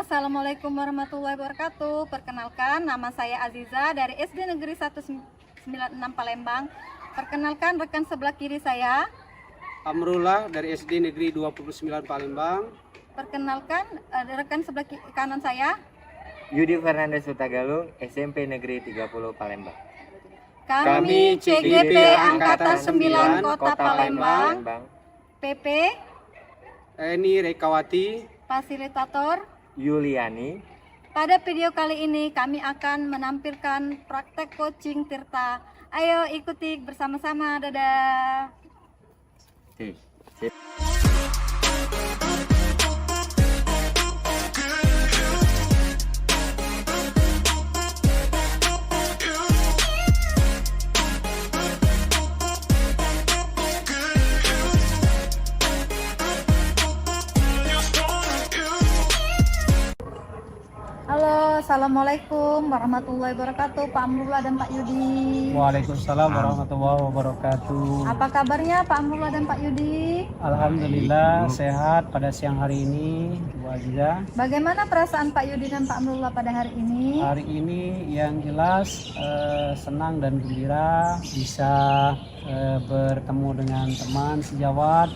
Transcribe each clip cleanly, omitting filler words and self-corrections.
Assalamualaikum warahmatullahi wabarakatuh. Perkenalkan, nama saya Aziza dari SD Negeri 196 Palembang. Perkenalkan rekan sebelah kiri saya. Amrullah dari SD Negeri 29 Palembang. Perkenalkan rekan sebelah kanan saya. Yudi Fernandes Sutagalung, SMP Negeri 30 Palembang. Kami CGP Angkatan 9 Kota Palembang. PP Eni Rekawati. Fasilitator Yuliani. Pada video kali ini kami akan menampilkan praktek coaching Tirta. Ayo ikuti bersama-sama. Dadah. Sip. Halo, assalamualaikum warahmatullahi wabarakatuh, Pak Amrullah dan Pak Yudi. Waalaikumsalam warahmatullahi wabarakatuh. Apa kabarnya Pak Amrullah dan Pak Yudi? Alhamdulillah sehat pada siang hari ini, Bu Aziza. Bagaimana perasaan Pak Yudi dan Pak Amrullah pada hari ini? Hari ini yang jelas senang dan gembira bisa bertemu dengan teman sejawat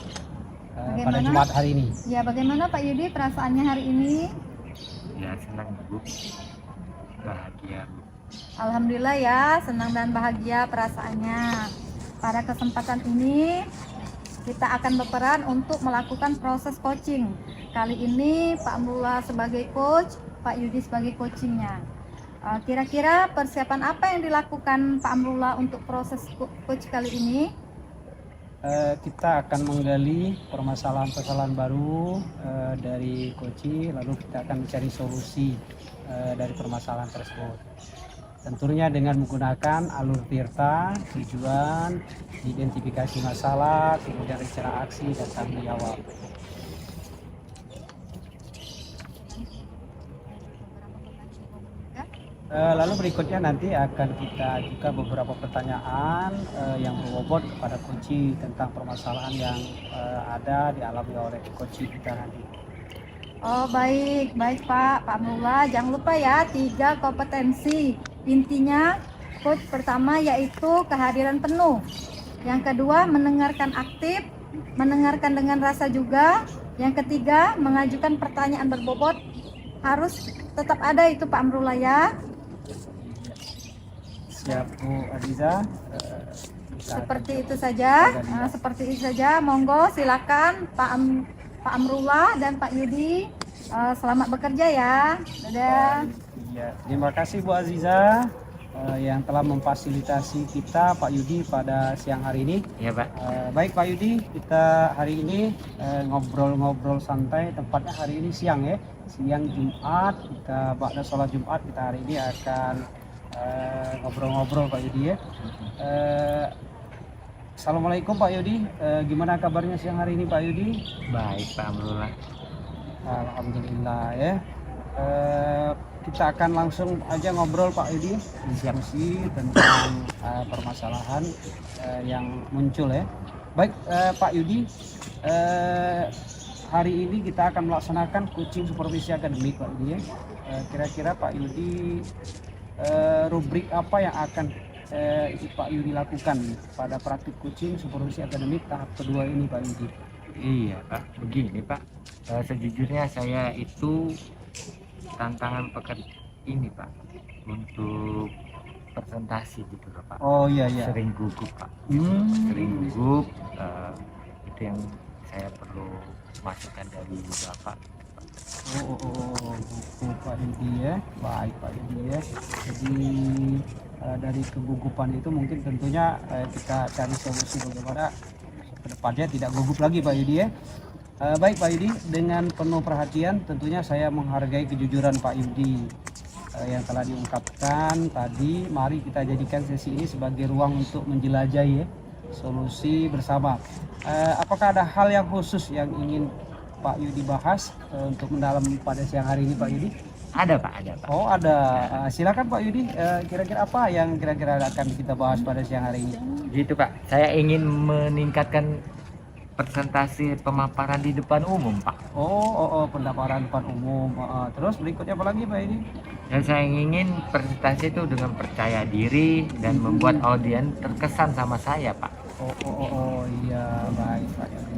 pada Jumat hari ini. Ya, bagaimana Pak Yudi perasaannya hari ini? Ya, senang Bu. Bahagia Bu. Alhamdulillah ya, senang dan bahagia perasaannya. Pada kesempatan ini kita akan berperan untuk melakukan proses coaching. Kali ini Pak Amrullah sebagai coach, Pak Yudi sebagai coachingnya. Kira-kira persiapan apa yang dilakukan Pak Amrullah untuk proses coach kali ini? Kita akan menggali permasalahan-permasalahan baru dari coaching, lalu kita akan mencari solusi dari permasalahan tersebut. Tentunya dengan menggunakan alur Tirta, tujuan, identifikasi masalah, kemudian rencana aksi dan tanggung jawab. Lalu berikutnya nanti akan kita ajukan beberapa pertanyaan yang berbobot kepada coaching tentang permasalahan yang ada dialami oleh coaching kita nanti. Oh baik Pak Amrullah, jangan lupa ya 3 kompetensi intinya coach. Pertama yaitu kehadiran penuh, yang kedua mendengarkan aktif, mendengarkan dengan rasa juga, yang ketiga mengajukan pertanyaan berbobot. Harus tetap ada itu Pak Amrullah ya. Siap Bu Aziza. Seperti itu saja. Seperti itu saja. Monggo silakan Pak Amrullah dan Pak Yudi. Selamat bekerja ya. Dadah. Ya, terima kasih Bu Aziza yang telah memfasilitasi kita Pak Yudi pada siang hari ini. Ya Pak. Baik Pak Yudi, kita hari ini ngobrol-ngobrol santai, tempatnya hari ini siang ya. Siang Jumat, kita pada sholat Jumat kita hari ini akan ngobrol-ngobrol Pak Yudi ya. Assalamualaikum Pak Yudi, gimana kabarnya siang hari ini Pak Yudi? Baik Pak Amrullah. Alhamdulillah ya. Kita akan langsung aja ngobrol Pak Yudi, diskusi tentang permasalahan yang muncul ya. Baik Pak Yudi, hari ini kita akan melaksanakan coaching supervisi akademik Pak Yudi ya. Kira-kira Pak Yudi rubrik apa yang akan Pak Yudi lakukan pada praktik coaching supervisi akademik tahap kedua ini Pak Yudi? Iya Pak, begini Pak. Sejujurnya saya itu tantangan ini Pak untuk presentasi gitu loh Pak. Oh iya iya. Sering gugup Pak. Sering gugup. Itu yang saya perlu masukan dari Bapak. Buku Pak Yudi ya. Baik Pak Yudi ya. Jadi dari kegugupan itu mungkin tentunya kita cari solusi bagaimana kedepannya tidak gugup lagi Pak Yudi ya. Baik Pak Yudi, dengan penuh perhatian tentunya saya menghargai kejujuran Pak Yudi yang telah diungkapkan tadi. Mari kita jadikan sesi ini sebagai ruang untuk menjelajahi ya, solusi bersama. Apakah ada hal yang khusus yang ingin Pak Yudi bahas untuk mendalam pada siang hari ini Pak Yudi? Ada Pak, ada Pak. Oh ada. Silakan Pak Yudi, kira-kira apa yang kira-kira akan kita bahas pada siang hari ini? Gitu Pak, saya ingin meningkatkan presentasi pemaparan di depan umum, Pak. Pendaftaran depan umum. Terus berikutnya apa lagi Pak ini? Dan saya ingin presentasi itu dengan percaya diri dan membuat audiens terkesan sama saya, Pak. Iya, baik Pak Yudi.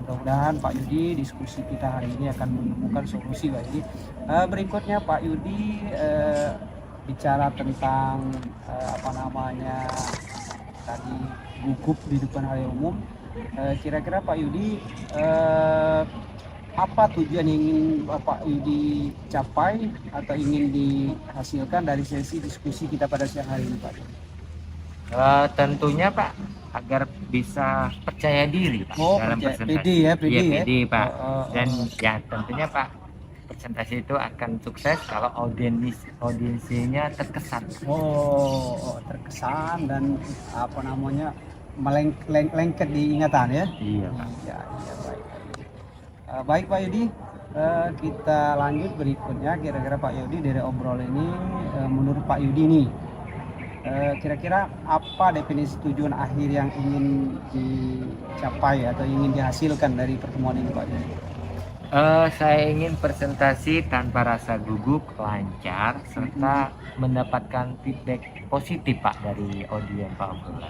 Mudah-mudahan Pak Yudi diskusi kita hari ini akan menemukan solusi Pak Yudi. Berikutnya Pak Yudi bicara tentang tadi gugup di depan halayak umum. Kira-kira Pak Yudi apa tujuan yang ingin Bapak Yudi capai atau ingin dihasilkan dari sesi diskusi kita pada siang hari ini Pak Yudi? Tentunya Pak, agar bisa percaya diri Pak dalam presentasi. PD ya, PD Pak. Dan ya tentunya Pak, presentasi itu akan sukses kalau audiensinya terkesan. Terkesan dan lengket di ingatan ya. Iya Pak. Iya, baik. Baik Pak Yudi, kita lanjut berikutnya. Kira-kira Pak Yudi dari obrol ini, menurut Pak Yudi nih, kira-kira apa definisi tujuan akhir yang ingin dicapai atau ingin dihasilkan dari pertemuan ini Pak Yudi? Saya ingin presentasi tanpa rasa gugup, lancar, serta mendapatkan feedback positif Pak dari audiens Pak Abdullah.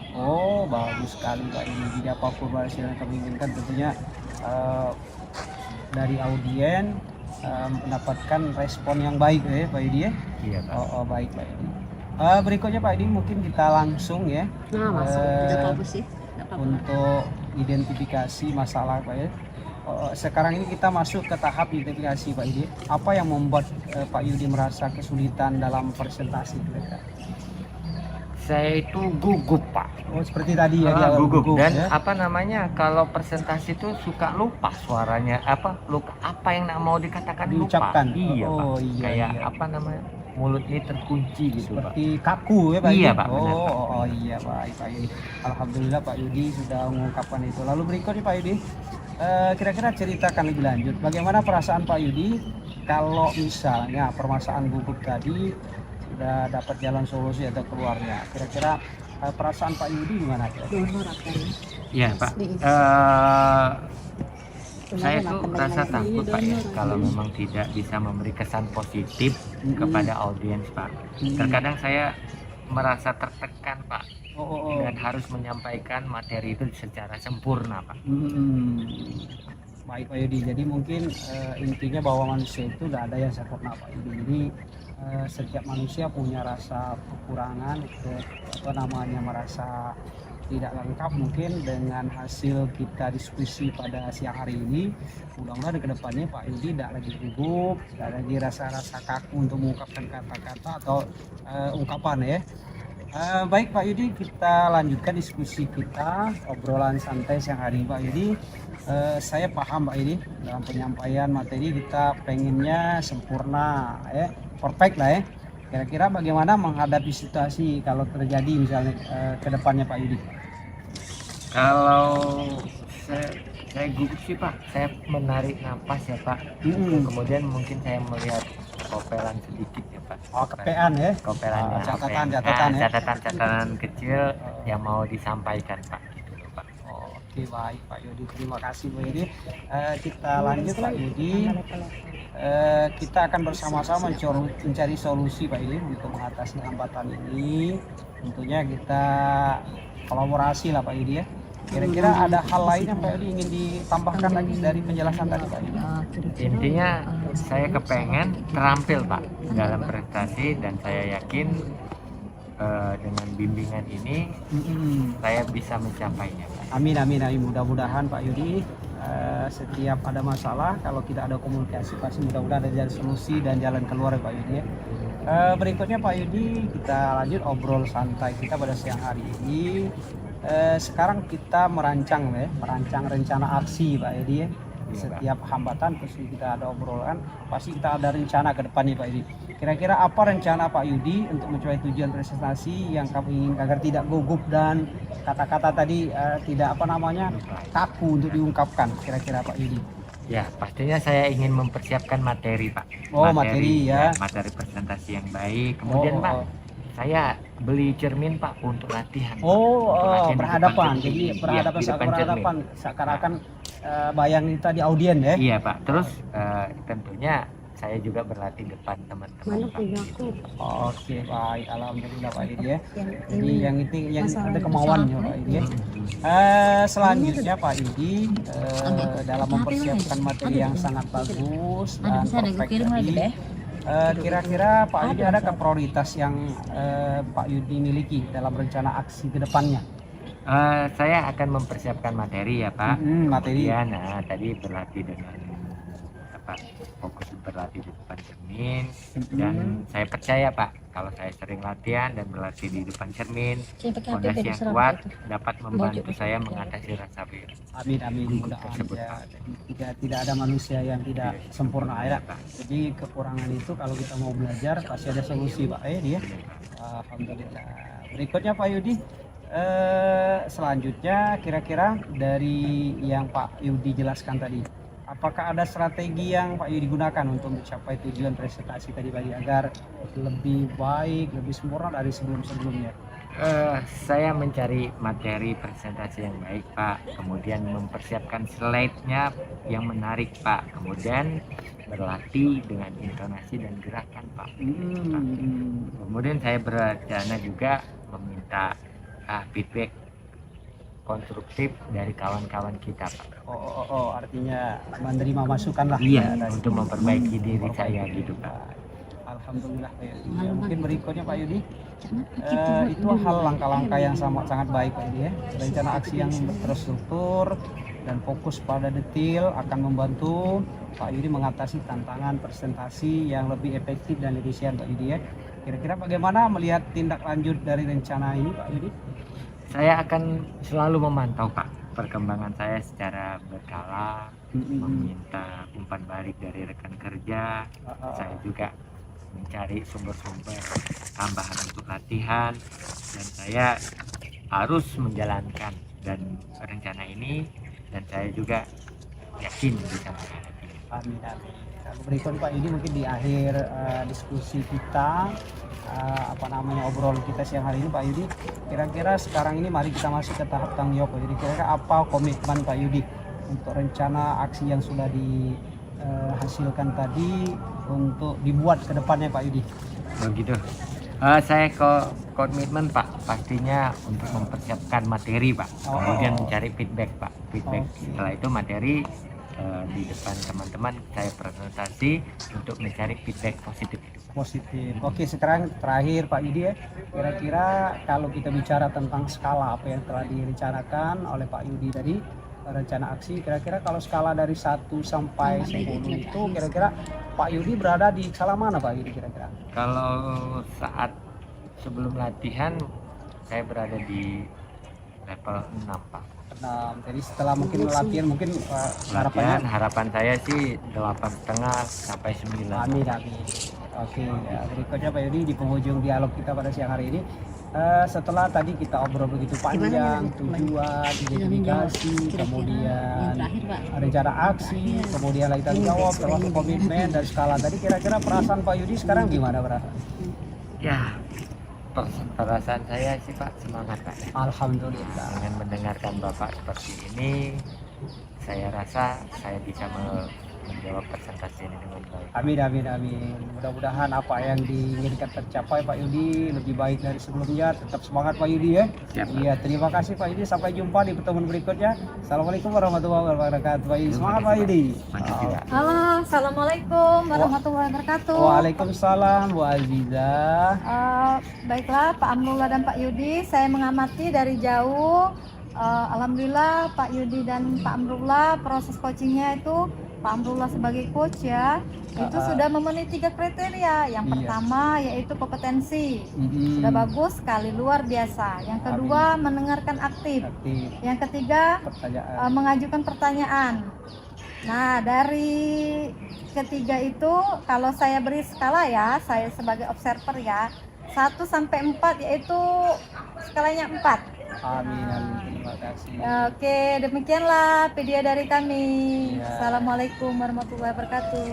Bagus sekali Pak ini. Jadi apapun hasil yang kami inginkan tentunya dari audiens mendapatkan respon yang baik ya Pak Yudi ya. Iya Pak. Baik Pak Yudi. Berikutnya Pak Yudi mungkin kita langsung ya. Untuk identifikasi masalah Pak ya. Sekarang ini kita masuk ke tahap identifikasi Pak Yudi. Apa yang membuat Pak Yudi merasa kesulitan dalam presentasi kira-kira? Saya itu gugup Pak. Seperti tadi ya, dia gugup. Dan ya? kalau presentasi itu suka lupa suaranya, lupa apa yang mau dikatakan diucapkan. Lupa. Iya Pak. Iya, kayak iya. Mulut ini terkunci gitu seperti Pak. Kaku ya Pak Iya Yudi? Pak. Iya baik Pak Yudi. Alhamdulillah Pak Yudi sudah mengungkapkan itu. Lalu berikutnya Pak Yudi, kira-kira ceritakan lebih lanjut bagaimana perasaan Pak Yudi kalau misalnya permasalahan gugup tadi sudah dapat jalan solusi atau keluarnya. Kira-kira perasaan Pak Yudi gimana? Iya Pak. Saya tuh rasa takut Pak ya kalau memang tidak bisa memberi kesan positif kepada audiens Pak. Terkadang saya merasa tertekan Pak dan harus menyampaikan materi itu secara sempurna Pak. Baik Pak Yudi, jadi mungkin intinya bahwa manusia itu tidak ada yang sempurna Pak Yudi. Jadi setiap manusia punya rasa kekurangan, merasa tidak lengkap mungkin dengan hasil kita diskusi pada siang hari ini. Mudah-mudahan ke depannya Pak Yudi tidak lagi gugup, tidak lagi rasa-rasa kaku untuk mengungkapkan kata-kata atau ungkapan ya. Baik Pak Yudi, kita lanjutkan diskusi kita, obrolan santai siang hari ini Pak Yudi. Saya paham Pak Yudi, dalam penyampaian materi kita pengennya sempurna ya, perfect lah ya. Kira-kira bagaimana menghadapi situasi kalau terjadi misalnya ke depannya Pak Yudi? Kalau saya gugup sih Pak, saya menarik nafas ya Pak. Kemudian mungkin saya melihat kopelan sedikit ya Pak. Kepean ya? Kopelannya. Catatan kecil yang mau disampaikan Pak. Gitu Pak. Oke baik Pak Yudi, terima kasih Pak Yudi. Kita lanjut Pak Yudi. Kita akan bersama-sama mencari solusi Pak Yudi untuk mengatasi hambatan ini. Tentunya kita kolaborasi lah Pak Yudi ya. Kira-kira ada hal lain yang Pak Yudi ingin ditambahkan lagi dari penjelasan tadi Pak Yudi? Intinya saya kepengen terampil Pak dalam prestasi dan saya yakin dengan bimbingan ini saya bisa mencapainya Pak. Amin. Mudah-mudahan Pak Yudi setiap ada masalah kalau kita ada komunikasi pasti mudah-mudahan ada jalan solusi dan jalan keluar ya Pak Yudi ya. Berikutnya Pak Yudi, kita lanjut obrol santai kita pada siang hari ini. Sekarang kita merancang rencana aksi Pak Yudi ya. Setiap hambatan pasti kita ada obrolan, pasti kita ada rencana ke depannya Pak Yudi. Kira-kira apa rencana Pak Yudi untuk mencapai tujuan presentasi yang kami ingin agar tidak gugup dan kata-kata tadi tidak kaku untuk diungkapkan, kira-kira Pak Yudi? Ya, pastinya saya ingin mempersiapkan materi Pak. Materi ya. Materi presentasi yang baik. Kemudian Pak, saya beli cermin Pak untuk latihan. Pak. Oh, Untuk latihan di depan berhadapan. cermin. Jadi Iya, berhadapan di saat depan cermin. berhadapan seakan-akan bayang kita di audien ya. Iya Pak. Terus tentunya saya juga berlatih depan teman-teman Pak. Oke, baik. Alhamdulillah Pak Yudi ya. Yang Jadi yang itu yang masalah ada kemauannya masalah Pak Yudi ya. Selanjutnya Pak Yudi dalam mempersiapkan materi yang sangat bagus dan perfect tadi, kira-kira Pak Yudi adakah prioritas yang Pak Yudi miliki dalam rencana aksi ke depannya? Saya akan mempersiapkan materi ya Pak. Materi. Kemudian tadi berlatih dengan fokus berlatih di depan cermin, dan saya percaya Pak, kalau saya sering latihan dan berlatih di depan cermin, fondasi yang kuat dapat membantu saya mengatasi rasa berat. Amin mudah-mudahan ya. Tidak ada manusia yang tidak sempurna ya Pak. Jadi kekurangan itu kalau kita mau belajar pasti ada solusi Pak ya. Alhamdulillah. Berikutnya Pak Yudi, selanjutnya kira-kira dari yang Pak Yudi jelaskan tadi, apakah ada strategi yang Pak Yudi gunakan untuk mencapai tujuan presentasi tadi bagi agar lebih baik, lebih sempurna dari sebelum-sebelumnya? Saya mencari materi presentasi yang baik Pak, kemudian mempersiapkan slide-nya yang menarik Pak, kemudian berlatih dengan intonasi dan gerakan Pak. Kemudian saya berencana juga meminta feedback konstruktif dari kawan-kawan kita Pak. Artinya menerima masukan lah. Iya, untuk memperbaiki diri saya gitu Pak. Alhamdulillah Pak Yudi. Ya, mungkin berikutnya Pak Yudi, itu hal langkah-langkah yang sangat baik Pak Yudi ya. Rencana aksi yang terstruktur dan fokus pada detail akan membantu Pak Yudi mengatasi tantangan presentasi yang lebih efektif dan efisien Pak Yudi ya. Kira-kira bagaimana melihat tindak lanjut dari rencana ini Pak Yudi? Saya akan selalu memantau Pak perkembangan saya secara berkala, meminta umpan balik dari rekan kerja. Saya juga mencari sumber-sumber tambahan untuk latihan, dan saya harus menjalankan dan rencana ini, dan saya juga yakin bisa menghadapi. Amin. Berikut Pak Yudi, mungkin di akhir diskusi kita, obrolan kita siang hari ini Pak Yudi, kira-kira sekarang ini mari kita masuk ke tahap tanggung jawab Pak Yudi. Kira-kira apa komitmen Pak Yudi untuk rencana aksi yang sudah dihasilkan tadi untuk dibuat ke depannya Pak Yudi? Begitu. Saya komitmen Pak, pastinya untuk mempersiapkan materi Pak, kemudian mencari feedback Pak. Setelah itu materi di depan teman-teman saya presentasi untuk mencari feedback positif. Oke, sekarang terakhir Pak Yudi ya, kira-kira kalau kita bicara tentang skala apa yang telah direncanakan oleh Pak Yudi tadi, rencana aksi, kira-kira kalau skala dari 1 sampai 10 itu kira-kira Pak Yudi berada di skala mana Pak Yudi kira-kira? Kalau saat sebelum latihan saya berada di level 6 Pak. Jadi setelah mungkin latihan mungkin harapan saya sih 8,5 sampai 9. Amin. Oke, ya, berikutnya Pak Yudi di penghujung dialog kita pada siang hari ini, setelah tadi kita obrol begitu panjang tujuan, identifikasi, kemudian rencana aksi, kemudian lagi tanggung jawab, termasuk komitmen dan skala tadi, kira-kira perasaan Pak Yudi sekarang gimana perasaan? Ya, perasaan saya sih Pak semangat Pak. Alhamdulillah. Dengan mendengarkan Bapak seperti ini, saya rasa saya bisa menjawab presentasi ini dengan baik. Amin. Mudah-mudahan apa yang diinginkan tercapai Pak Yudi lebih baik dari sebelumnya. Tetap semangat Pak Yudi ya. Iya, terima kasih Pak Yudi. Sampai jumpa di pertemuan berikutnya. Assalamualaikum warahmatullahi wabarakatuh. Pak Yudi, semangat Pak Yudi. Halo, assalamualaikum warahmatullahi wabarakatuh. Waalaikumsalam Bu Aziza. Baiklah Pak Amrullah dan Pak Yudi, saya mengamati dari jauh. Alhamdulillah Pak Yudi dan Pak Amrullah proses coachingnya itu, Pak Amrullah sebagai coach ya, itu sudah memenuhi 3 kriteria. Yang pertama yaitu kompetensi, sudah bagus sekali, luar biasa. Yang kedua mendengarkan aktif. Yang ketiga mengajukan pertanyaan. Nah, dari ketiga itu kalau saya beri skala ya, saya sebagai observer ya, 1 sampai 4 yaitu skalanya 4. Amin. Terima kasih. Oke, demikianlah video dari kami. Assalamualaikum warahmatullahi wabarakatuh.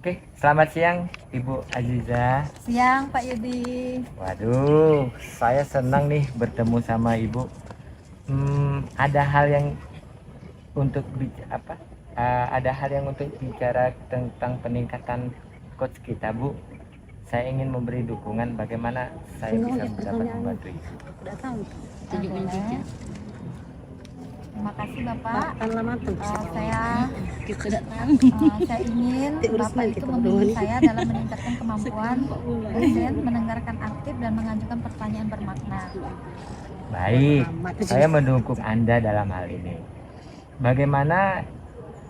Oke, selamat siang Ibu Aziza. Siang Pak Yudi. Waduh, saya senang nih bertemu sama Ibu. Ada hal yang untuk ada hal yang untuk bicara tentang peningkatan coach kita, Bu. Saya ingin memberi dukungan bagaimana saya bisa dapat membantu Ibu. Udah tahu tunjukin Boleh. Cica. Terima kasih Bapak. Saya ingin Bapak itu membimbing saya dalam meningkatkan kemampuan dosen mendengarkan aktif dan mengajukan pertanyaan bermakna. Baik, saya mendukung Anda dalam hal ini. Bagaimana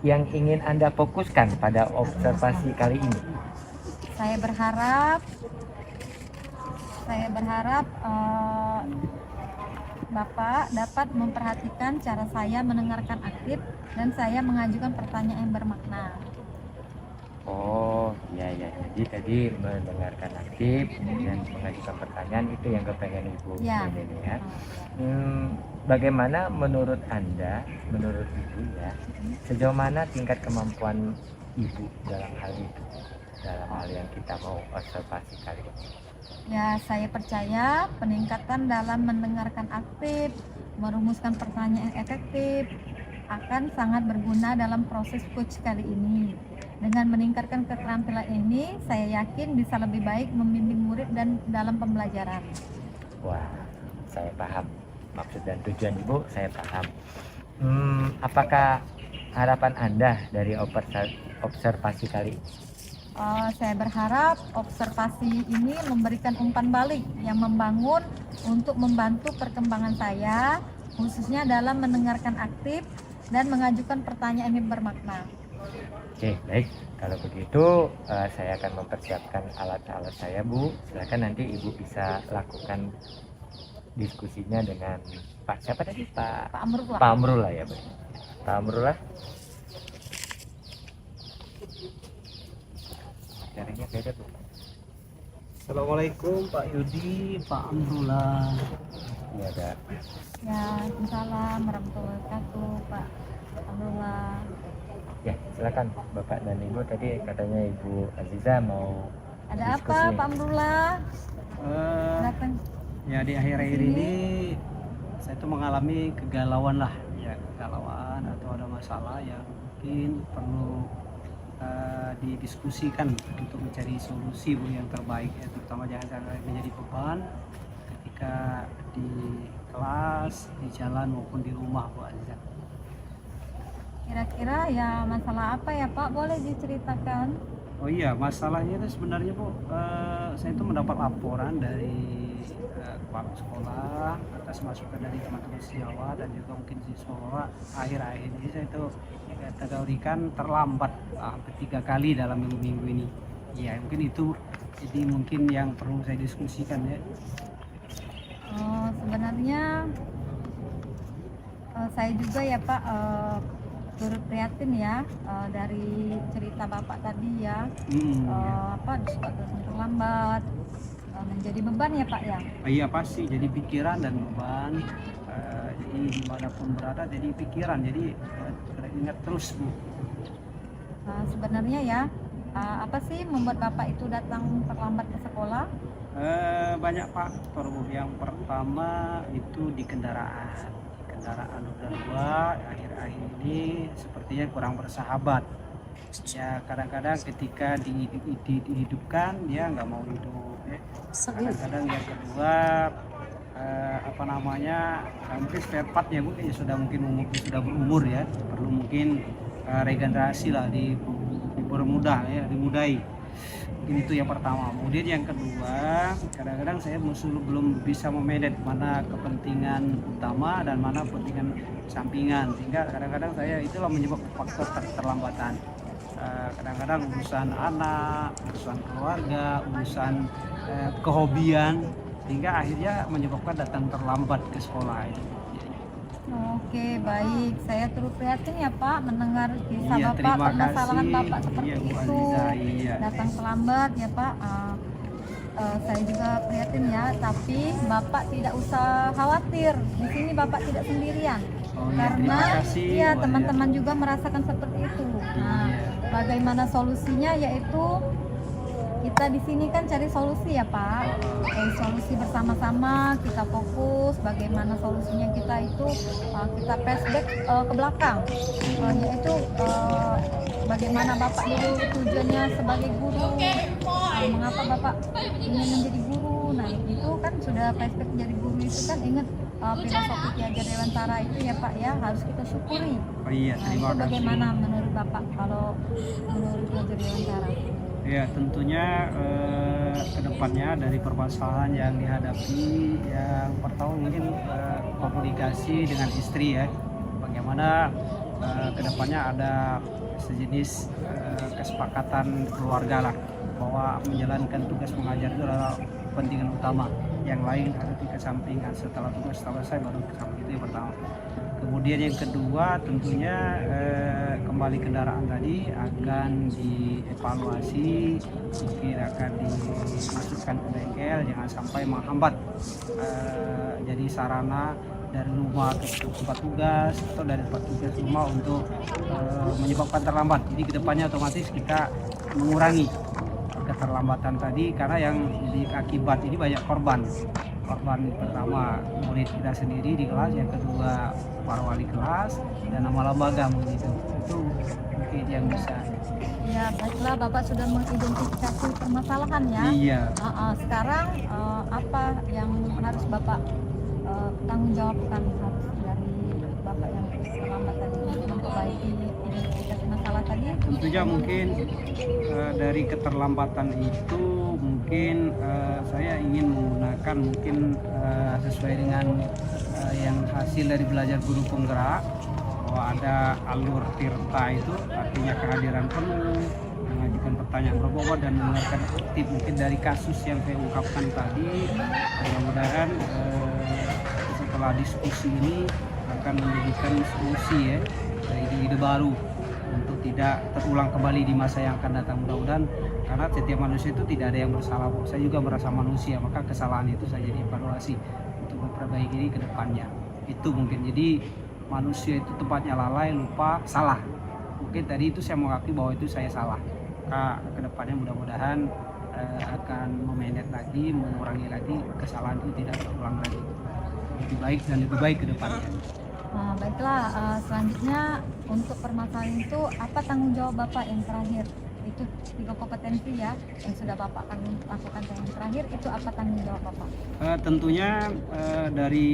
yang ingin Anda fokuskan pada observasi kali ini? Saya berharap Bapak dapat memperhatikan cara saya mendengarkan aktif dan saya mengajukan pertanyaan yang bermakna. Oh, iya. Jadi tadi mendengarkan aktif dan mengajukan pertanyaan itu yang kepengen Ibu Ya. ini ya. Bagaimana menurut Anda, menurut Ibu ya, sejauh mana tingkat kemampuan Ibu dalam hal itu, dalam hal yang kita mau observasi kali ini? Ya, saya percaya peningkatan dalam mendengarkan aktif, merumuskan pertanyaan yang efektif akan sangat berguna dalam proses coach kali ini. Dengan meningkatkan keterampilan ini, saya yakin bisa lebih baik membimbing murid dan dalam pembelajaran. Wah, saya paham maksud dan tujuan Ibu, saya paham. Apakah harapan Anda dari observasi kali ini? Saya berharap observasi ini memberikan umpan balik yang membangun untuk membantu perkembangan saya, khususnya dalam mendengarkan aktif dan mengajukan pertanyaan yang bermakna. Oke, baik. Kalau begitu, saya akan mempersiapkan alat-alat saya, Bu. Silakan nanti Ibu bisa lakukan diskusinya dengan Pak siapa tadi? Pak Amrullah. Pak Amrullah ya, Bu. Pak Amrullah. Caranya beda, Bu. Assalamualaikum Pak Yudi, Pak Amrullah. Iya, ada. Ya, Waalaikumsalam warahmatullahi wabarakatuh, Pak Amrullah. Ya, silakan Bapak dan Ibu. Tadi katanya Ibu Aziza mau Ada apa, diskusi. Pak Amrullah? Eh, Silakan. ya di akhir-akhir ini saya tuh mengalami kegalauan lah, ya kegalauan atau ada masalah yang mungkin perlu didiskusikan untuk mencari solusi, Bu, yang terbaik ya, terutama jangan sampai menjadi beban ketika di kelas, di jalan maupun di rumah, Bu Aziza. Kira-kira ya masalah apa ya Pak? Boleh diceritakan? Oh iya, masalahnya itu sebenarnya, Bu, saya itu mendapat laporan dari kepala sekolah atas masukan dari teman-teman sejawat dan juga mungkin siswa. Akhir-akhir ini saya itu kategorikan terlambat hampir 3 kali dalam minggu-minggu ini. Ya mungkin itu jadi mungkin yang perlu saya diskusikan ya. Sebenarnya saya juga ya Pak turut prihatin ya dari cerita Bapak tadi ya. Suka terlambat menjadi beban ya Pak ya. Iya pasti jadi pikiran dan beban. Jadi dimanapun berada jadi pikiran, jadi ingat terus, Bu. Sebenarnya ya apa sih membuat Bapak itu datang terlambat ke sekolah? Banyak faktor, Bu. Yang pertama itu di kendaraan roda 2 akhir-akhir ini sepertinya kurang bersahabat ya. Kadang-kadang ketika dihidupkan dia nggak mau hidup ya. Kadang-kadang yang kedua mungkin spare part ya, Bu, ya sudah berumur ya, perlu mungkin regenerasi lah, dipermudah ya, dimudahi. Mungkin itu yang pertama. Kemudian yang kedua, kadang-kadang saya belum bisa memanage mana kepentingan utama dan mana kepentingan sampingan, sehingga kadang-kadang saya itulah menyebabkan faktor keterlambatan. Kadang-kadang urusan anak, urusan keluarga, urusan kehobian, sehingga akhirnya menyebabkan datang terlambat ke sekolah ini. Oke, baik. Saya turut prihatin ya Pak mendengar kisah Iya, Bapak, terima permasalahan kasih. Bapak seperti Iya, Bu itu. Aziza, iya. Datang terlambat ya Pak. Saya juga prihatin ya, tapi Bapak tidak usah khawatir. Di sini Bapak tidak sendirian. Oh iya, Karena terima kasih, ya Bu teman-teman juga merasakan seperti itu. Nah, Iya. bagaimana solusinya yaitu kita di sini kan cari solusi ya Pak, cari solusi bersama-sama, kita fokus bagaimana solusinya kita itu kita flashback ke belakang, yaitu bagaimana Bapak dulu tujuannya sebagai guru, mengapa Bapak ingin menjadi guru. Nah itu kan sudah flashback menjadi guru itu kan ingat filosofi Ki Hajar Dewantara itu ya Pak ya, harus kita syukuri. Oh iya, Nah terima itu kasih. bagaimana menurut Bapak kalau menurut Ki Hajar Dewantara? Ya, tentunya kedepannya dari permasalahan yang dihadapi, yang pertama mungkin komunikasi dengan istri ya. Bagaimana kedepannya ada sejenis kesepakatan keluarga lah, bahwa menjalankan tugas mengajar itu adalah kepentingan utama. Yang lain harus dikesampingkan, setelah tugas selesai baru kesampingkan, itu yang pertama. Kemudian yang kedua tentunya kembali kendaraan tadi akan dievaluasi, mungkin akan dimasukkan ke bengkel, jangan sampai menghambat jadi sarana dari rumah ke tempat tugas atau dari tempat tugas rumah untuk menyebabkan terlambat. Jadi kedepannya otomatis kita mengurangi keterlambatan tadi, karena yang jadi akibat ini banyak korban pertama murid kita sendiri di kelas, yang kedua para wali kelas, dan nama lembaga begitu. Itu mungkin yang bisa. Ya baiklah, Bapak sudah mengidentifikasi permasalahan ya. Iya. Sekarang apa yang harus Bapak tanggung jawabkan harus dari Bapak yang terlambat tadi untuk memperbaiki identifikasi masalah tadi? Tentunya mungkin dari keterlambatan itu mungkin saya ingin menggunakan mungkin sesuai dengan yang hasil dari belajar guru penggerak, bahwa ada alur tirta, itu artinya kehadiran penuh, mengajukan pertanyaan berbobot dan mendengarkan aktif. Mungkin dari kasus yang saya ungkapkan tadi, mudah-mudahan setelah diskusi ini akan menjadikan solusi ya, ide-ide baru untuk tidak terulang kembali di masa yang akan datang, mudah-mudahan. Karena setiap manusia itu tidak ada yang bersalah. Saya juga merasa manusia, maka kesalahan itu saya jadi evaluasi untuk memperbaiki diri ke depannya. Itu mungkin. Jadi manusia itu tempatnya lalai, lupa, salah. Mungkin tadi itu saya mengakui bahwa itu saya salah. Maka ke depannya mudah-mudahan akan memanage lagi, mengurangi lagi kesalahan itu tidak terulang lagi. Lebih baik dan lebih baik ke depannya. Baiklah, selanjutnya untuk permasalahan itu apa tanggung jawab Bapak yang terakhir? Itu 3 kompetensi ya yang sudah Bapak akan lakukan. Yang terakhir itu apa tanggung jawab Bapak? Tentunya dari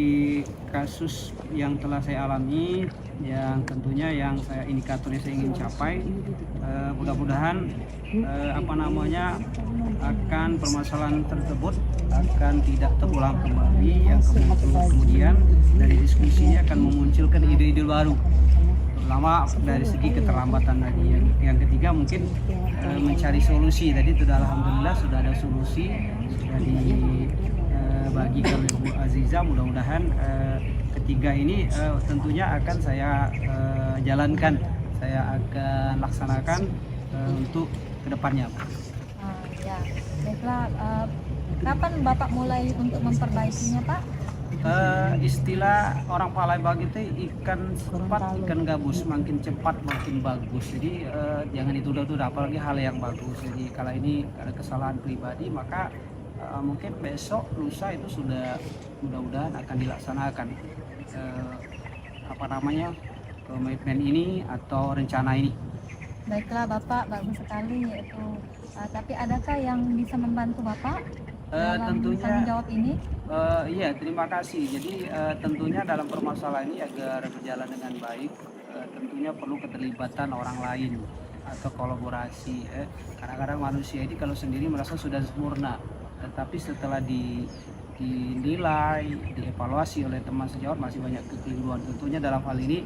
kasus yang telah saya alami, yang tentunya yang saya indikatornya saya ingin capai, mudah-mudahan akan permasalahan tersebut akan tidak terulang kembali. Yang kemudian dari diskusinya akan memunculkan ide-ide baru, terutama dari segi keterlambatan tadi. Yang ketiga mungkin mencari solusi. Tadi sudah alhamdulillah sudah ada solusi, sudah dibagikan oleh Bu Aziza. Mudah-mudahan ketiga ini tentunya akan saya jalankan, saya akan laksanakan untuk kedepannya. Ya, baiklah. Kapan Bapak mulai untuk memperbaikinya Pak? Istilah orang Palembang itu ikan cepat ikan gabus, makin cepat makin bagus. Jadi jangan ditunda-tunda, apalagi hal yang bagus. Jadi kalau ini ada kesalahan pribadi, maka mungkin besok lusa itu sudah mudah-mudahan akan dilaksanakan komitmen ini atau rencana ini. Baiklah Bapak, bagus sekali yaitu. Tapi adakah yang bisa membantu Bapak dalam tentunya tanggung jawab ini? Iya, terima kasih. Jadi tentunya dalam permasalahan ini agar berjalan dengan baik, tentunya perlu keterlibatan orang lain atau kolaborasi. Kadang-kadang manusia ini kalau sendiri merasa sudah sempurna, tetapi setelah dinilai, dievaluasi oleh teman sejawat masih banyak kekeliruan. Tentunya dalam hal ini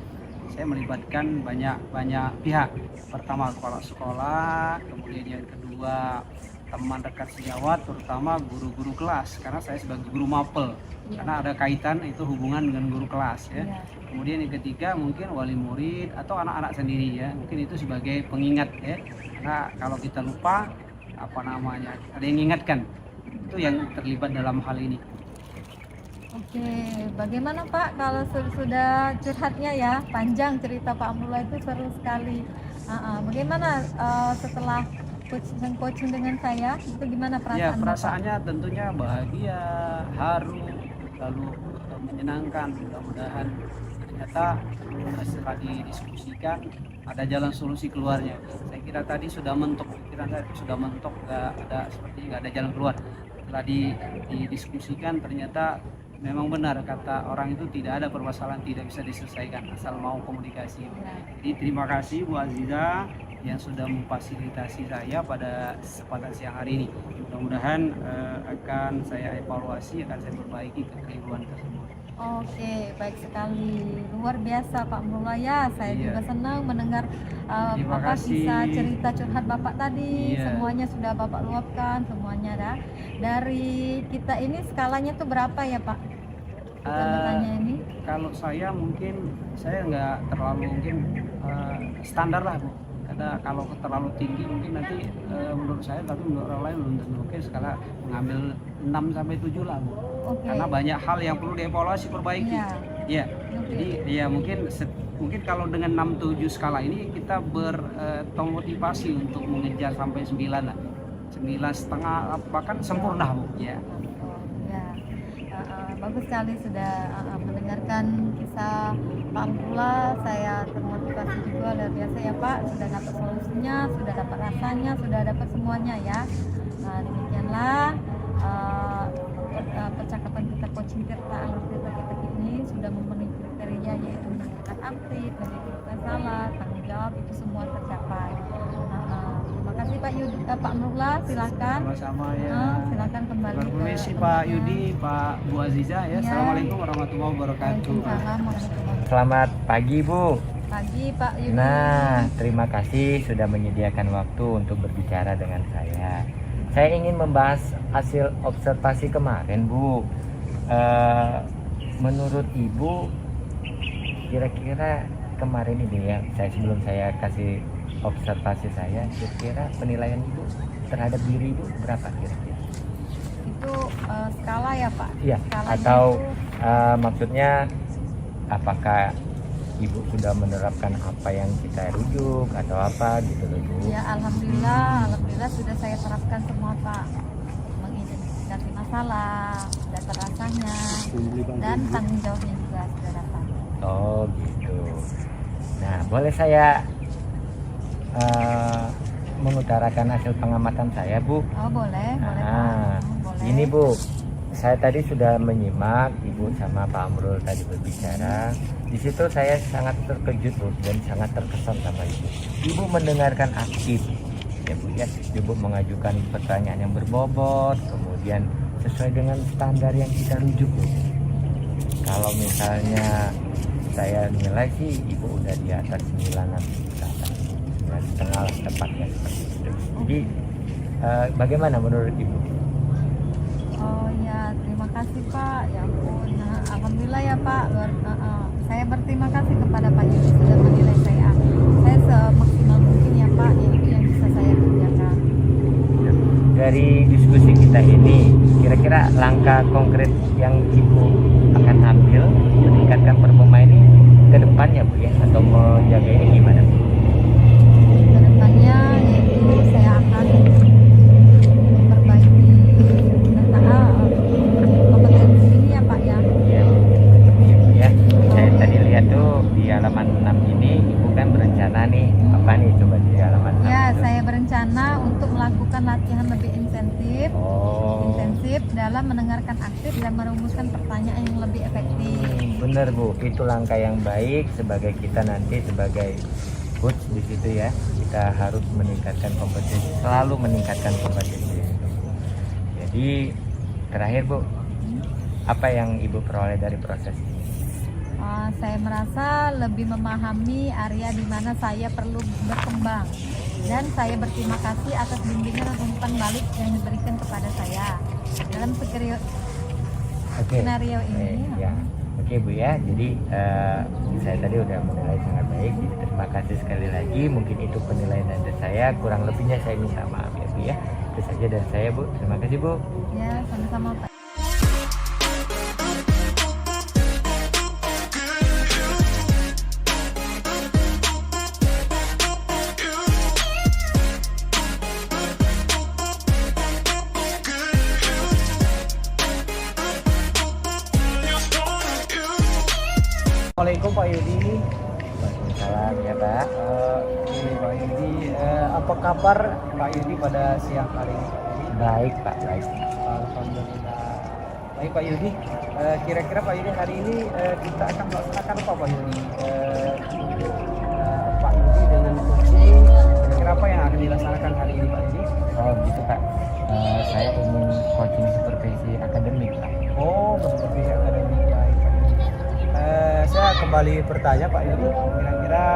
saya melibatkan banyak pihak. Pertama kepala sekolah, kemudian yang kedua teman dekat sejawat, terutama guru-guru kelas, karena saya sebagai guru mapel, karena ada kaitan itu hubungan dengan guru kelas ya. Kemudian yang ketiga mungkin wali murid atau anak-anak sendiri ya, mungkin itu sebagai pengingat ya, karena kalau kita lupa apa namanya ada yang mengingatkan, itu yang terlibat dalam hal ini. Oke, bagaimana Pak kalau sudah curhatnya ya, panjang cerita Pak Abdullah itu seru sekali. Bagaimana setelah coaching dengan saya, itu gimana perasaan Ya, Bapak? perasaannya tentunya bahagia, haru, lalu menyenangkan. Mudah-mudahan ternyata setelah didiskusikan ada jalan solusi keluarnya. Saya kira tadi sudah mentok, pikiran saya sudah mentok, nggak ada jalan keluar. Setelah didiskusikan ternyata memang benar kata orang itu, tidak ada permasalahan tidak bisa diselesaikan asal mau komunikasi. Jadi terima kasih Bu Aziza yang sudah memfasilitasi saya pada kesempatan siang hari ini. Mudah-mudahan akan saya evaluasi, akan saya perbaiki kekeliruan tersebut. Oke, baik sekali, luar biasa Pak Abdullah ya. Saya juga senang mendengar Bapak kisah cerita curhat Bapak tadi. Semuanya sudah Bapak luapkan, semuanya dah. Dari kita ini skalanya tuh berapa ya Pak? Kita bertanya ini. Kalau saya mungkin saya nggak terlalu mungkin standar lah Bu. Karena kalau terlalu tinggi mungkin nanti menurut saya, tapi menurut orang lain belum tentu. Mungkin skala mengambil 6 sampai 7 lah Bu. Karena banyak hal yang perlu dievaluasi, perbaiki. Ya. Jadi ya mungkin kalau dengan 6-7 skala ini kita termotivasi untuk mengejar sampai 9 lah. 9,5 bahkan sempurna Bu. Ya. Bagus sekali sudah mendengarkan kisah Pak Abdullah. Saya termotivasi juga, luar biasa ya Pak. Sudah dapat solusinya, sudah dapat rasanya, sudah dapat semuanya ya. Demikianlah percakapan kita, coaching kita ini sudah memenuhi kriteria, yaitu menunjukkan aktif, menunjukkan salah, tanggung jawab, itu semua tercapai. Terima kasih Pak Abdullah, silakan. Sama-sama ya. Silakan kembali. Permisi Pak Yudi, Pak Bu Aziza ya. Assalamualaikum warahmatullahi wabarakatuh. Selamat pagi Bu. Pagi Pak Yudi. Nah, terima kasih sudah menyediakan waktu untuk berbicara dengan saya. Saya ingin membahas hasil observasi kemarin Bu. Menurut Ibu, kira-kira kemarin ini ya, sebelum saya kasih observasi saya, kira-kira penilaian Ibu terhadap diri Ibu berapa kira-kira? Itu skala ya Pak? Iya, atau maksudnya apakah Ibu sudah menerapkan apa yang kita rujuk atau apa gitu loh Bu? Ya alhamdulillah sudah saya terapkan semua Pak. Mengidentifikasi masalah, data rasanya, dan tanggung jawabnya juga sudah dapat. Oh gitu. Nah, boleh saya mengutarakan hasil pengamatan saya Bu? Oh boleh, boleh Pak. Boleh. Ini Bu, saya tadi sudah menyimak Ibu sama Pak Amrul tadi berbicara. Di situ saya sangat terkejut Bu, dan sangat terkesan sama Ibu. Ibu mendengarkan aktif, ya Bu ya. Ibu mengajukan pertanyaan yang berbobot, kemudian sesuai dengan standar yang kita rujuk Bu. Kalau misalnya saya nilai sih Ibu udah di atas 9 setengah lah tepatnya seperti itu. Jadi bagaimana menurut Ibu? Oh ya, terima kasih Pak. Ya ampun, alhamdulillah ya Pak. Saya berterima kasih kepada Pak Yudi sudah menilai saya. Saya semaksimal mungkin ya Pak, itu yang bisa saya kerjakan. Dari diskusi kita ini, kira-kira langkah konkret yang Ibu akan ambil meningkatkan performa ini ke depannya Bu ya, atau menjaga ini gimana Bu? Kedepannya yaitu saya akan memperbaiki kompetensi ini ya Pak ya. Ya, saya tadi lihat tuh di halaman 6 ini Ibu kan berencana nih apa nih, coba di halaman 6 Ya, itu. saya berencana untuk melakukan latihan lebih intensif dalam mendengarkan aktif dan merumuskan pertanyaan yang lebih efektif. Bener Bu, itu langkah yang baik sebagai kita nanti sebagai coach di situ ya. Kita harus meningkatkan kompetensi, selalu meningkatkan kompetensi. Jadi terakhir Bu, apa yang Ibu peroleh dari proses ini? Saya merasa lebih memahami area di mana saya perlu berkembang. Dan saya berterima kasih atas bimbingan dan umpan balik yang diberikan kepada saya. Dalam skenario ini. Ya. Oke Bu ya, jadi saya tadi udah menilai sangat baik. Jadi terima kasih sekali lagi. Mungkin itu penilaian dari saya, kurang lebihnya saya minta maaf ya Bu ya. Itu saja dari saya Bu. Terima kasih Bu. Ya, sama-sama Pak. Assalamualaikum Pak Yudi. Waalaikumsalam ya Pak. Ini Pak Yudi, apa kabar Pak Yudi pada siang hari ini? Baik Pak, baik. Alhamdulillah. Baik Pak Yudi, kira-kira Pak Yudi hari ini kita akan melaksanakan apa Pak Yudi? Pak Yudi dengan coaching, kira-kira apa yang akan dilaksanakan hari ini Pak Yudi? Oh gitu Pak. Saya ingin coaching supervisi akademik Pak. Oh, seperti akademik, baik Pak Yudi. Saya kembali bertanya Pak Yudi, kira-kira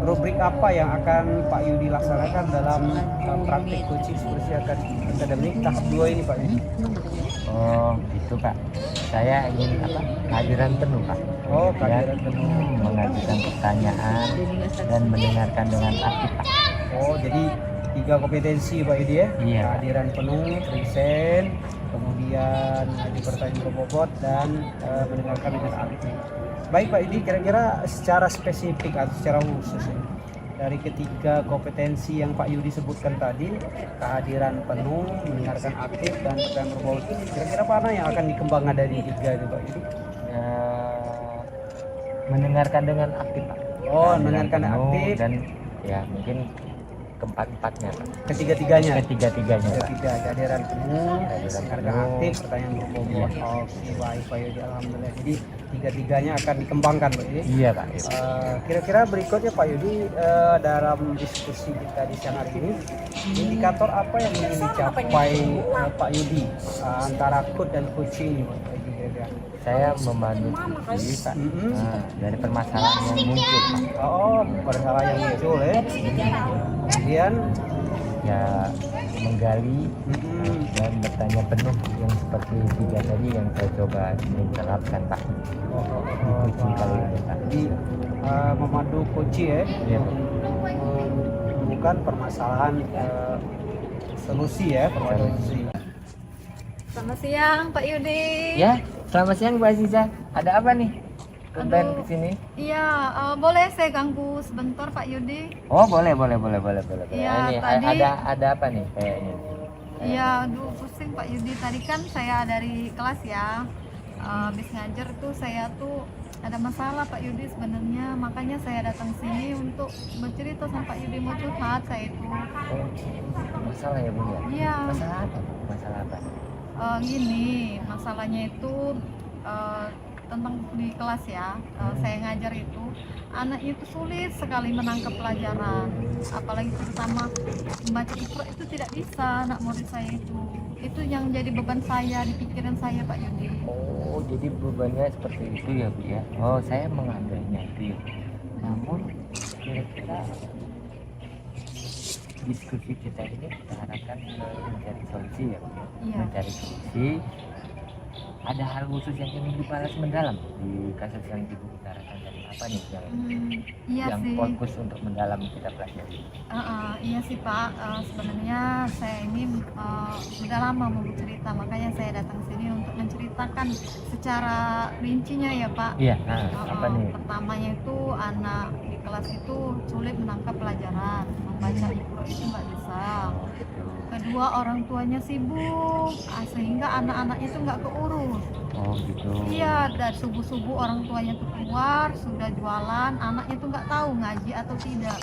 rubrik apa yang akan Pak Yudi laksanakan dalam praktik coaching supervisi akademik tahap 2 ini Pak Yudi? Oh gitu Pak. Saya ingin kehadiran penuh Pak. Oh, Kemudian, kehadiran penuh. mengajukan pertanyaan dan mendengarkan dengan aktif Pak. Oh, jadi 3 kompetensi Pak Yudi ya? Iya. Kehadiran penuh, present, kemudian aju pertanyaan ke bobot, dan mendengarkan dengan aktif. Baik Pak Yudi, kira-kira secara spesifik atau secara khusus ya, dari ketiga kompetensi yang Pak Yudi sebutkan tadi, kehadiran penuh, mendengarkan aktif, dan pertanyaan berbobot, kira-kira mana yang akan dikembangkan dari 3 itu Pak Yudi? Mendengarkan dengan aktif Pak. Oh, Kehadiran mendengarkan penuh aktif. dan ya mungkin keempat-empatnya Pak. Ketiga-tiganya? Ketiga-tiganya Pak. Ketiga, kehadiran penuh, Kehadiran mendengarkan penuh. aktif, pertanyaan berbobot. Iya. Oke, baik Pak Yudi, alhamdulillah. Jadi tiga-tiganya akan dikembangkan Pak Yudi. Iya Pak. Kira-kira berikutnya Pak Yudi, dalam diskusi kita di siang hari ini, indikator apa yang ingin dicapai Pak Yudi antara coach dan coaching ini Pak Yudi, kira-kira? Saya memandu diri Pak dari permasalahan yang muncul Pak. Oh, masalah yang muncul ya. Kemudian Ya menggali dan bertanya penuh yang seperti 3 tadi yang saya coba ingin terapkan Pak. Di coaching kali ini Pak. Jadi memandu coaching ya, Iya. menemukan permasalahan, solusi ya, solusi. Selamat siang Pak Yudi. Ya, selamat siang Bu Aziza. Ada apa nih? Tumben Aduh. kesini. Iya, boleh saya ganggu sebentar Pak Yudi? Oh boleh. Iya, Ini tadi- ada apa nih kayaknya? Iya, aduh pusing Pak Yudi. Tadi kan saya dari kelas ya, habis ngajar tuh saya tuh ada masalah Pak Yudi sebenarnya. Makanya saya datang sini untuk bercerita sama Pak Yudi, mau curhat saya itu. Oh, masalah ya Bu ya? Iya, Masalah apa? Masalah apa? gini, masalahnya itu tentang di kelas ya. Saya ngajar itu, anaknya itu sulit sekali menangkap pelajaran, apalagi terutama membaca Iqra itu tidak bisa anak murid saya itu. Itu yang jadi beban saya di pikiran saya Pak Yudi. Oh, jadi bebannya seperti itu ya Bu ya? Oh, saya mengambilnya itu ya. Namun kira-kira diskusi kita ini kita harapkan mencari solusi ya Bu ya? Iya. Mencari solusi. Ada hal khusus yang ingin dibalas mendalam di kasus yang Ibu bicarakan tadi, apa nih Iya yang sih. fokus untuk mendalam kita pelajari? Iya sih Pak. Sebenarnya saya ini sudah lama mau bercerita, makanya saya datang sini untuk menceritakan secara rincinya ya Pak. Iya, apa nih? Pertamanya itu anak di kelas itu sulit menangkap pelajaran, membaca Iqra itu nggak bisa. Kedua, orang tuanya sibuk, sehingga anak-anaknya itu nggak keurus. Oh gitu. Iya, dari subuh-subuh orang tuanya tuh keluar, sudah jualan, anaknya tuh nggak tahu ngaji atau tidak.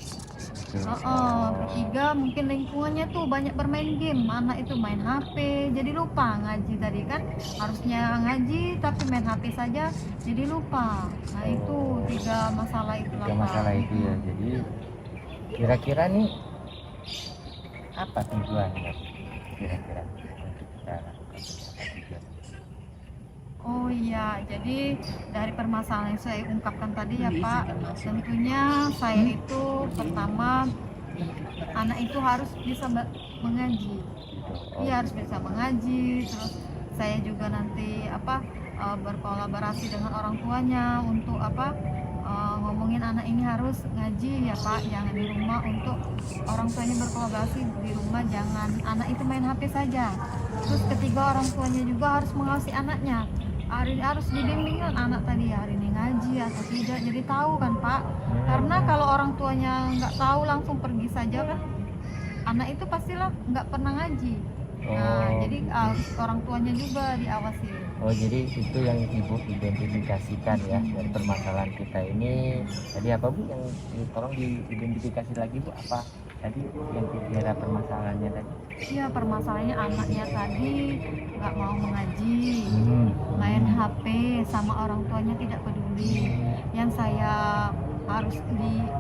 Ketiga, mungkin lingkungannya tuh banyak bermain game, anak itu main HP, jadi lupa ngaji tadi kan, harusnya ngaji tapi main HP saja, jadi lupa. Nah itu 3 masalah itu lah Tiga Pak. masalah itu ya. Jadi kira-kira nih apa tujuannya kira-kira untuk kita lakukan tujuan? Oh iya, jadi dari permasalahan yang saya ungkapkan tadi ya Pak, tentunya saya itu pertama anak itu harus bisa mengaji. Iya harus bisa mengaji, terus saya juga nanti berkolaborasi dengan orang tuanya untuk ngomongin anak ini harus ngaji ya Pak, jangan di rumah, untuk orang tuanya berkolaborasi di rumah, jangan anak itu main HP saja. Terus ketiga, orang tuanya juga harus mengawasi anaknya, harus dibimbing kan anak tadi hari ini ngaji atau tidak, jadi tahu kan Pak, karena kalau orang tuanya nggak tahu langsung pergi saja kan anak itu pastilah nggak pernah ngaji. Nah, jadi orang tuanya juga diawasi. Oh, jadi itu yang Ibu identifikasikan ya dari permasalahan kita ini. Tadi apa Bu yang tolong diidentifikasi lagi Bu, apa tadi yang kira permasalahannya tadi? Iya, permasalahannya anaknya tadi nggak mau mengaji, main HP, sama orang tuanya tidak peduli. Yang saya harus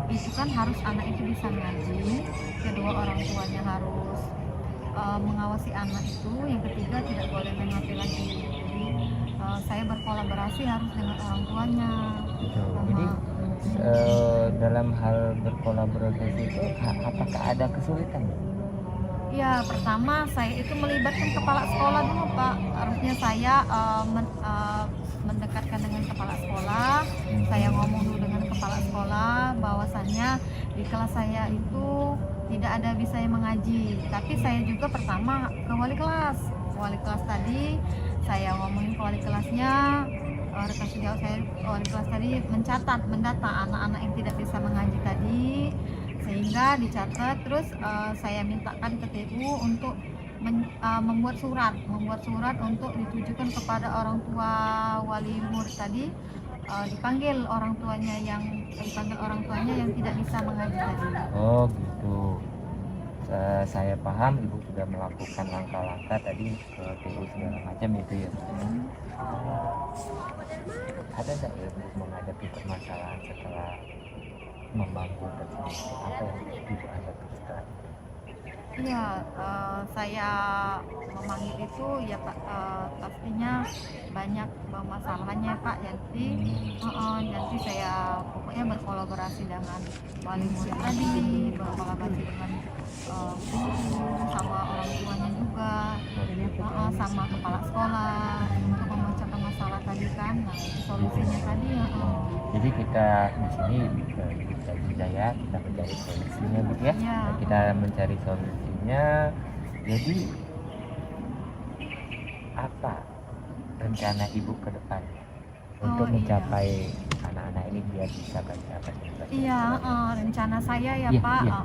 itu kan harus anak itu bisa ngaji, kedua orang tuanya harus mengawasi anak itu, yang ketiga tidak boleh main HP lagi. Jadi saya berkolaborasi harus dengan orang tuanya. Jadi dalam hal berkolaborasi itu apakah ada kesulitan? Ya, pertama saya itu melibatkan kepala sekolah dulu Pak. Harusnya saya mendekatkan dengan kepala sekolah. Saya ngomong dulu dengan kepala sekolah bahwasannya di kelas saya itu tidak ada bisa yang mengaji. Tapi saya juga pertama ke wali kelas. Wali kelas tadi saya ngomongin ke wali kelasnya. Rekan sejauh saya wali kelas tadi mendata anak-anak yang tidak bisa mengaji tadi, sehingga dicatat. Terus saya mintakan ke TU untuk membuat surat untuk ditujukan kepada orang tua wali murid tadi, dipanggil orang tuanya yang tidak bisa mengaji tadi. Oh gitu. Saya paham Ibu sudah melakukan langkah-langkah tadi ke TU segala macam itu ya. Ada nggak ya Bu menghadapi permasalahan setelah membangun tersebut? Apa yang Ibu hadapi setelah? Iya, saya memanggil itu ya Pak, pastinya banyak masalahnya Pak. Jadi saya pokoknya berkolaborasi dengan wali murid tadi, berkolaborasi dengan guru, sama orang tuanya juga, sama kepala sekolah untuk memecahkan masalah tadi kan. Nah, solusinya tadi Jadi kita di sini kita budaya, kita mencari solusinya gitu ya. Ya. Kita mencari solusinya. Jadi apa rencana Ibu ke depan untuk mencapai anak-anak ini biar bisa baca? Iya, rencana saya ya Iya, Pak, iya.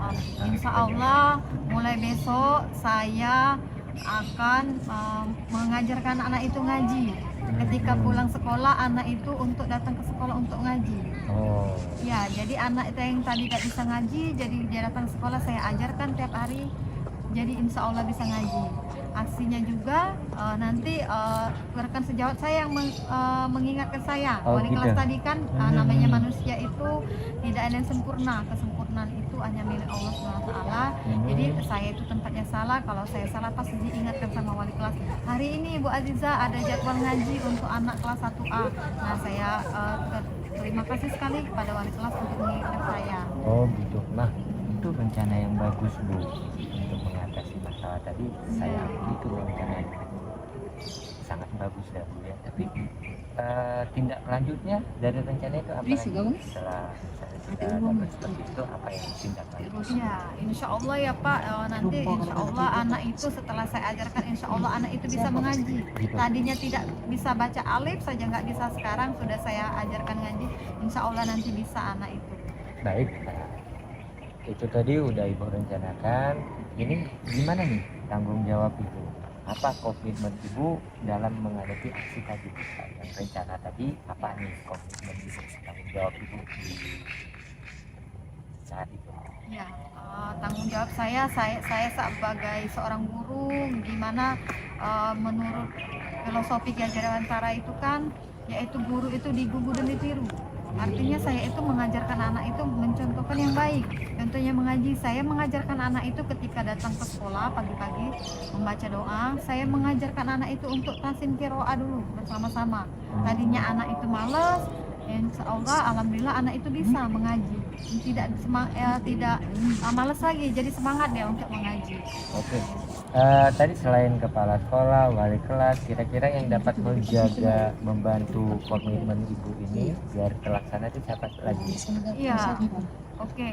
Insya Allah mulai besok saya akan mengajarkan anak itu ngaji. Ketika pulang sekolah, anak itu untuk datang ke sekolah untuk ngaji. Oh, Ya, jadi anak itu yang tadi tidak bisa ngaji, jadi dia datang ke sekolah, saya ajarkan tiap hari. Jadi insya Allah bisa ngaji. Aksinya juga nanti rekan sejawat saya yang mengingatkan saya. Oh, Wali gitu. kelas tadi kan namanya manusia itu tidak ada yang sempurna. Kesempurnaan itu hanya milik Allah SWT. Jadi saya itu tempatnya salah. Kalau saya salah pasti diingatkan sama wali kelas. Hari ini Bu Aziza ada jadwal ngaji untuk anak kelas 1A. Nah, saya terima kasih sekali kepada wali kelas untuk mengingatkan saya. oh gitu. Nah, itu rencana yang bagus Bu untuk mengatasi masalah tadi. Saya akui itu rencana yang sangat bagus ya Bu ya. Tapi tindak lanjutnya dari rencana itu apa? Setelah sudah dapat seperti itu, apa yang tindak lanjut? Ya, insya Allah ya Pak, nanti insya Allah anak itu setelah saya ajarkan, insya Allah anak itu bisa mengaji. Tadinya tidak bisa baca alif saja, nggak bisa, sekarang sudah saya ajarkan ngaji, insya Allah nanti bisa anak itu. Baik, itu tadi udah Ibu rencanakan. Ini gimana nih tanggung jawab Ibu? Apa komitmen Ibu dalam menghadapi aksi tadi? Yang rencana tadi, apa nih komitmen Ibu, tanggung jawab Ibu di saat itu? Ya, tanggung jawab saya sebagai seorang guru, gimana menurut filosofi Ki Hajar Dewantara itu kan, yaitu guru itu digugu dan ditiru. artinya saya itu mengajarkan anak itu mencontohkan yang baik. Contohnya mengaji, saya mengajarkan anak itu ketika datang ke sekolah pagi-pagi membaca doa. Saya mengajarkan anak itu untuk tasin qiraah dulu bersama-sama. Tadinya anak itu malas, insya Allah alhamdulillah anak itu bisa mengaji, tidak malas lagi, jadi semangat dia untuk mengaji. Oke. Tadi selain kepala sekolah, wali kelas, kira-kira yang dapat menjaga, membantu komitmen ibu ini biar terlaksana itu siapa lagi? Iya, oke,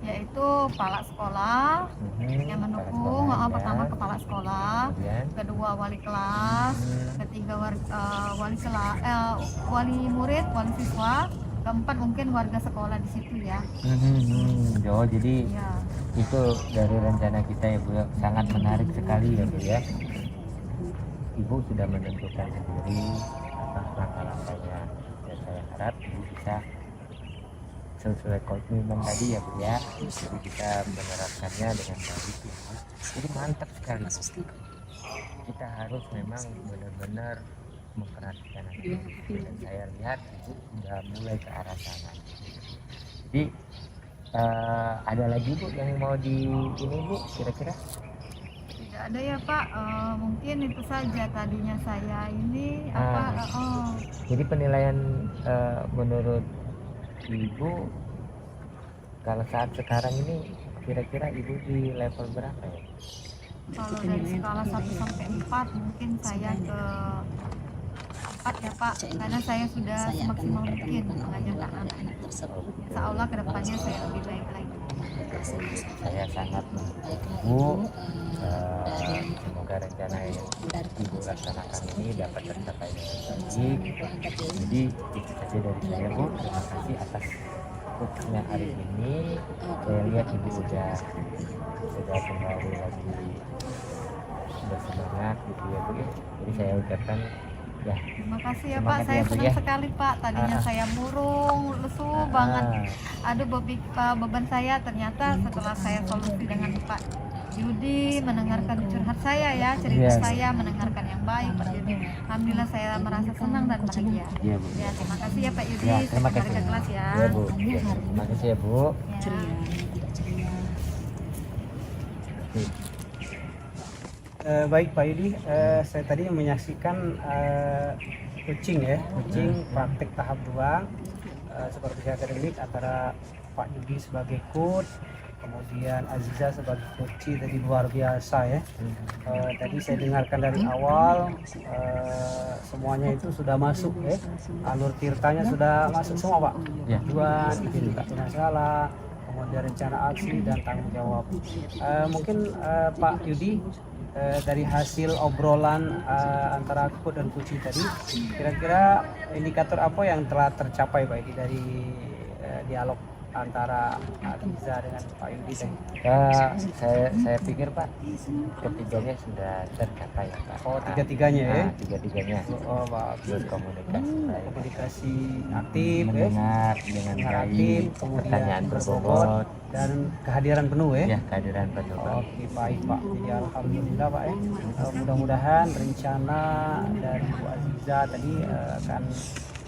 yaitu kepala sekolah yang mendukung. Pertama kepala sekolah, Kemudian, kedua wali kelas, ketiga wali murid, wali siswa, keempat mungkin warga sekolah di situ ya. oh jadi Ya. itu dari rencana kita ya Bu ya, sangat menarik sekali ya Bu ya. Ibu sudah menentukan sendiri apa langkah-langkahnya dan saya harap Ibu bisa sesuai komitmen tadi ya Bu ya, jadi bisa menerapkannya dengan baik ya Bu. Jadi mantap sekali. Kita harus memang benar-benar memperhatikan hati dan saya lihat Ibu sudah mulai ke arah sana. Jadi ada lagi Bu yang mau di ini Bu kira-kira? Tidak ada ya Pak, mungkin itu saja tadinya saya ini Jadi penilaian menurut Ibu kalau saat sekarang ini kira-kira Ibu di level berapa ya? kalau dari skala 1 sampai 4 mungkin saya ke 4 ya Pak, karena saya sudah semaksimal mungkin mengajarkan anak. Insya Allah kedepannya saya lebih baik lagi. Saya sangat mendukung Ibu. Semoga rencana yang Ibu laksanakan ini dapat tercapai dengan baik. Jadi itu saja dari saya Bu. Terima kasih atas coachnya hari ini. Saya lihat Ibu sudah kembali lagi bersemangat gitu ya Bu. Jadi saya ucapkan ya. Terima kasih ya Pak, Semangat saya ya, Bu, senang ya. sekali Pak. Tadinya saya murung, lesu banget. Aduh beban saya, ternyata setelah saya solusi dengan Pak Yudi, mendengarkan curhat saya ya, cerita Iya. saya, mendengarkan yang baik Pak Yudi. Alhamdulillah saya merasa senang dan bahagia. Iya Bu. Ya, terima kasih ya Pak Yudi. Ya, Saya terima kembali kasih. ke kelas ya. Ya Bu. Ya, terima kasih ya Bu. Ya. Baik Pak Yudi, saya tadi menyaksikan coaching praktik tahap 2 seperti akademik antara Pak Yudi sebagai coach, kemudian Aziza sebagai coach tadi luar biasa ya. Tadi saya dengarkan dari awal semuanya itu sudah masuk ya, alur tirtanya sudah masuk semua Pak. Ya. Tujuan, identifikasi masalah, kemudian rencana aksi dan tanggung jawab. Mungkin Pak Yudi, dari hasil obrolan antara coach dan coach tadi, kira-kira indikator apa yang telah tercapai Pak Yudi dari dialog antara Aziza dengan Pak Yudi tadi? Saya pikir Pak ketiganya sudah tercapai ya Pak. Oh, tiga-tiganya ya? Tiga-tiganya Oh, bagus. berkomunikasi baik, Komunikasi aktif ya, mendengar dengan aktif, baik, kemudian pertanyaan berbobot berbobot, dan kehadiran penuh ya. ya kehadiran penuh Pak. Oke, baik Pak. Jadi alhamdulillah Pak ya. Mudah-mudahan rencana dari Bu Aziza tadi akan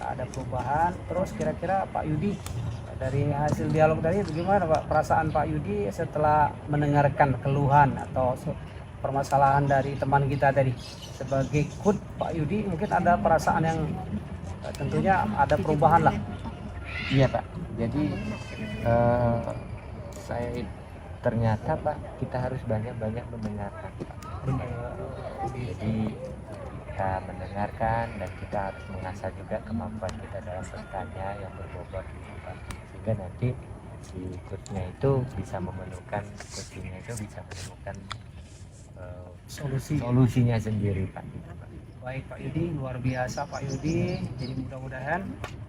ada perubahan. Terus kira-kira Pak Yudi, dari hasil dialog tadi bagaimana Pak perasaan Pak Yudi setelah mendengarkan keluhan atau permasalahan dari teman kita tadi? Sebagai coach Pak Yudi mungkin ada perasaan yang tentunya ada perubahan lah. Iya Pak. Jadi saya ternyata Pak kita harus banyak-banyak mendengarkan Pak. Jadi kita mendengarkan dan kita harus mengasah juga kemampuan kita dalam bertanya yang berbobot gitu Pak. Sehingga nanti si coachnya itu bisa menemukan solusinya sendiri Pak. Gitu, Pak. Baik Pak Yudi, luar biasa Pak Yudi. Jadi mudah-mudahan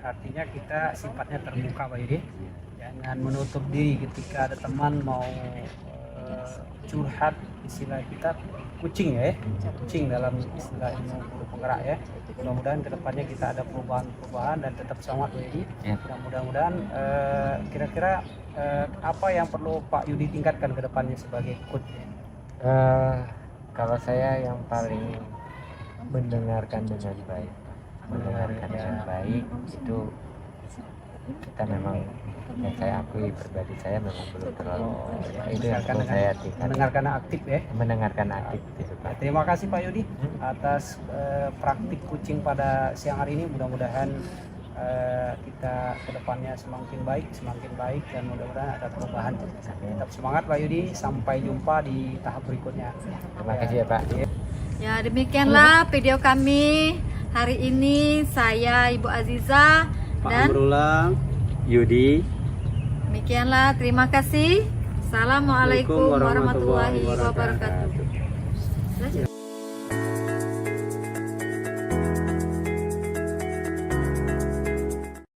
artinya kita sifatnya terbuka Pak Yudi. Jangan menutup diri ketika ada teman mau curhat, istilah kita kucing ya, kucing dalam istilah ilmu guru penggerak ya. Mudah-mudahan kedepannya kita ada perubahan dan tetap semangat Pak Yudi. Ya. Dan mudah-mudahan kira-kira apa yang perlu Pak Yudi tingkatkan kedepannya sebagai coach? Kalau saya yang paling mendengarkan dengan baik itu kita memang, yang saya akui pribadi saya memang belum terlalu itu yang perlu saya tingkatkan. Mendengarkan aktif ya. Mendengarkan aktif gitu Pak. Terima kasih Pak Yudi atas praktik kucing pada siang hari ini. Mudah-mudahan kita kedepannya semakin baik dan mudah-mudahan ada perubahan. Tetap semangat Pak Yudi, sampai jumpa di tahap berikutnya. Terima kasih ya Pak. Ya, demikianlah video kami hari ini. Saya Ibu Aziza dan Berulang. Yudi. demikianlah, terima kasih. Assalamualaikum warahmatullahi wabarakatuh.